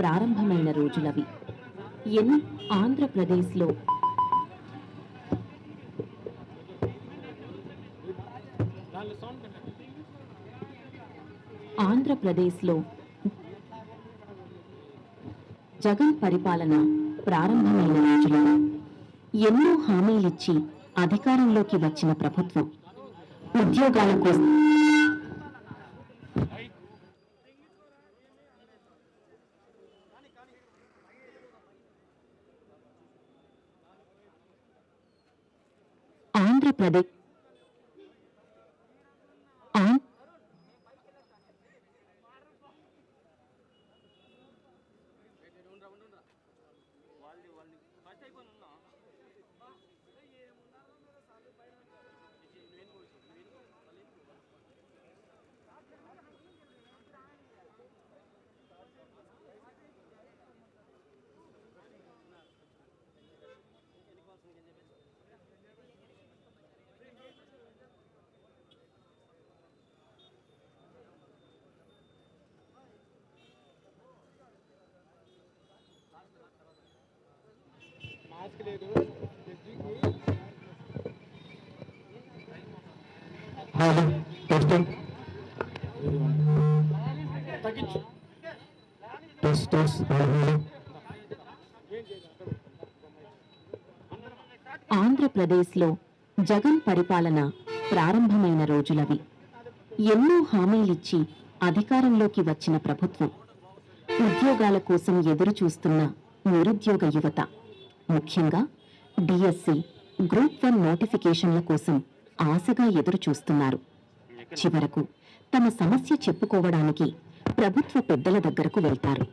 ప్రారంభమైన రోజులవి. ఆంధ్రప్రదేశ్లో జగన్ పరిపాలన ప్రారంభమైన రోజులలో ఎన్నో హామీలిచ్చి అధికారంలోకి వచ్చిన ప్రభుత్వం ఉద్యోగాల కోసం ఆంధ్రప్రదేశ్ ఆంధ్రప్రదేశ్లో జగన్ పరిపాలన ప్రారంభమైన రోజులవి. ఎన్నో హామీలిచ్చి అధికారంలోకి వచ్చిన ప్రభుత్వం ఉద్యోగాల కోసం ఎదురు చూస్తున్న నిరుద్యోగ యువత, ముఖ్యంగా డిఎస్సి, గ్రూప్ 1 నోటిఫికేషన్ల కోసం ఆశగా ఎదురు చూస్తున్నారు. చివరకు తమ సమస్య చెప్పుకోవడానికి ప్రభుత్వ పెద్దల దగ్గరకు వెళ్తారు.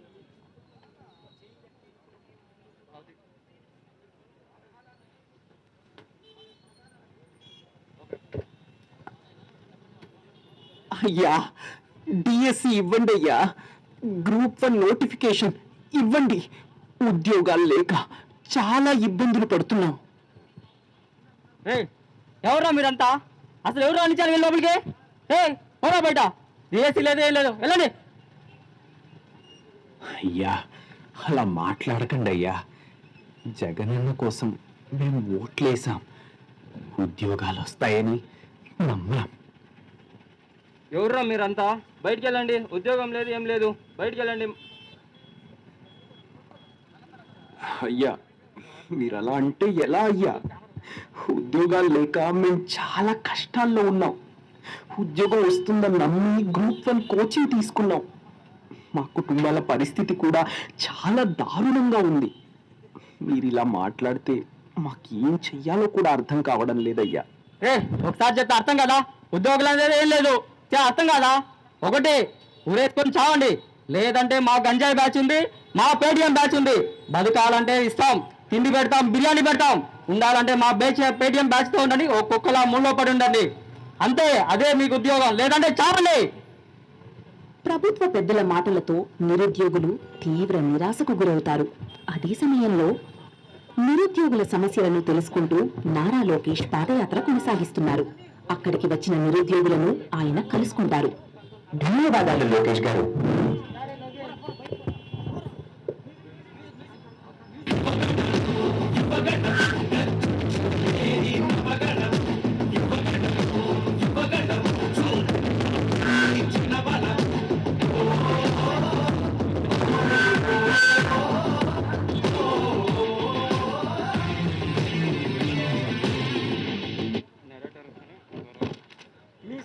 అయ్యా, డిఎస్సి ఇవ్వండి అయ్యా, గ్రూప్ 1 నోటిఫికేషన్ ఇవ్వండి. ఉద్యోగాలు లేక చాలా ఇబ్బందులు పడుతున్నాం. ఎవరా మీరంతా? అసలు ఎవరు రానిచ్చారు వీళ్ళ లోపలికి? ఎవరా బయట? డిఎస్సి లేదు, ఏం లేదు, వెళ్ళండి. అయ్యా, అలా మాట్లాడకండి అయ్యా. జగనన్న కోసం మేము ఓట్లేసాం, ఉద్యోగాలు వస్తాయని నమ్మాం. ఎవర్రా మీరంతా? బయటికి వెళ్ళండి. ఉద్యోగం లేదు, ఏం లేదు, బయటికి వెళ్ళండి. అయ్యా, మీరు అలా అంటే ఎలా అయ్యా? ఉద్యోగాలు లేక మేము చాలా కష్టాల్లో ఉన్నాం. ఉద్యోగం వస్తుందని నమ్మి గ్రూప్ 1 కోచింగ్ తీసుకున్నాం. మా కుటుంబాల పరిస్థితి కూడా చాలా దారుణంగా ఉంది. మీరు ఇలా మాట్లాడితే మాకేం చెయ్యాలో కూడా అర్థం కావడం లేదయ్యా. ఒకసారి చెప్తే అర్థం కదా? ఉద్యోగులు అనేది ఏం లేదు, అర్థం కాదా? ఒకటి ఊరేసుకొని చావండి, లేదంటే మా గంజాయి బ్యాచ్ ఉంది, మా పేటిఎం బ్యాచ్ ఉంది. బతకాలంటే ఇస్తాం, తిండి పెడతాం, బిర్యానీ పెడతాం. ఉండాలంటే మా పేటిఎం బ్యాచ్తో ఉండండి, ఒక్కొక్కలా ముళ్ళో పడి ఉండండి. అంతే, అదే మీకు ఉద్యోగం, లేదంటే చావండి. ప్రభుత్వ పెద్దల మాటలతో నిరుద్యోగులు తీవ్ర నిరాశకు గురవుతారు. అదే సమయంలో నిరుద్యోగుల సమస్యలను తెలుసుకుంటూ నారా లోకేష్ పాదయాత్ర కొనసాగిస్తున్నారు. అక్కడికి వచ్చిన నిరుద్యోగులను ఆయన కలుసుకుంటారు. ధన్యవాదాలు లోకేష్ గారు.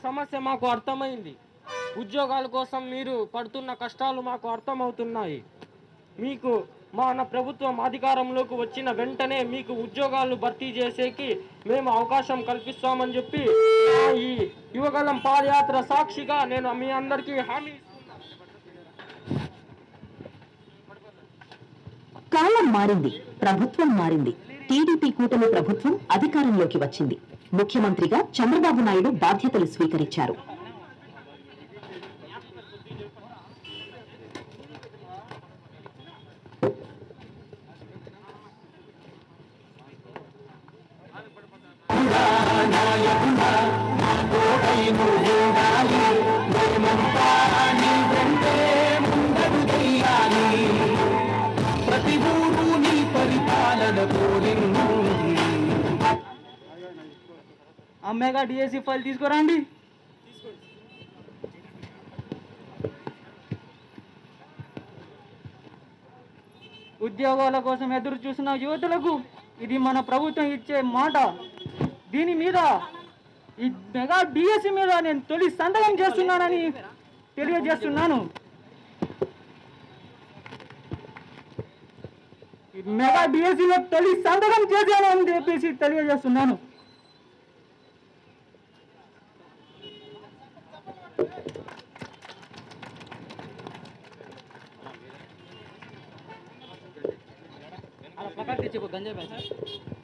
సమస్య మాకు అర్థమైంది. ఉద్యోగాల కోసం మీరు పడుతున్న కష్టాలు మాకు అర్థమవుతున్నాయి. మీకు మన ప్రభుత్వం అధికారంలోకి వచ్చిన వెంటనే మీకు ఉద్యోగాలు భర్తీ చేసేకి మేము అవకాశం కల్పిస్తామని చెప్పి ఈ యువగలం పాదయాత్ర సాక్షిగా నేను మీ అందరికీ హామీ ఇస్తున్నాను. కాలం మారింది, ప్రభుత్వం మారింది. టీడీపీ కూటమి ప్రభుత్వం అధికారంలోకి వచ్చింది. ముఖ్యమంత్రిగా చంద్రబాబు నాయుడు బాధ్యతలు స్వీకరించారు. ముందడు చెయ్యాలి. ఆ మెగా డిఎస్సి ఫైల్ తీసుకురండి. ఉద్యోగాల కోసం ఎదురు చూసిన యువతులకు ఇది మన ప్రభుత్వం ఇచ్చే మాట. దీని మీద ఈ మెగా డిఎస్సి మీద నేను తొలి సంతకం చేస్తున్నానని తెలియజేస్తున్నాను. ఈ మెగా డిఎస్సిలో తొలి సంతకం చేశాను అని చెప్పేసి తెలియజేస్తున్నాను. గంజాయి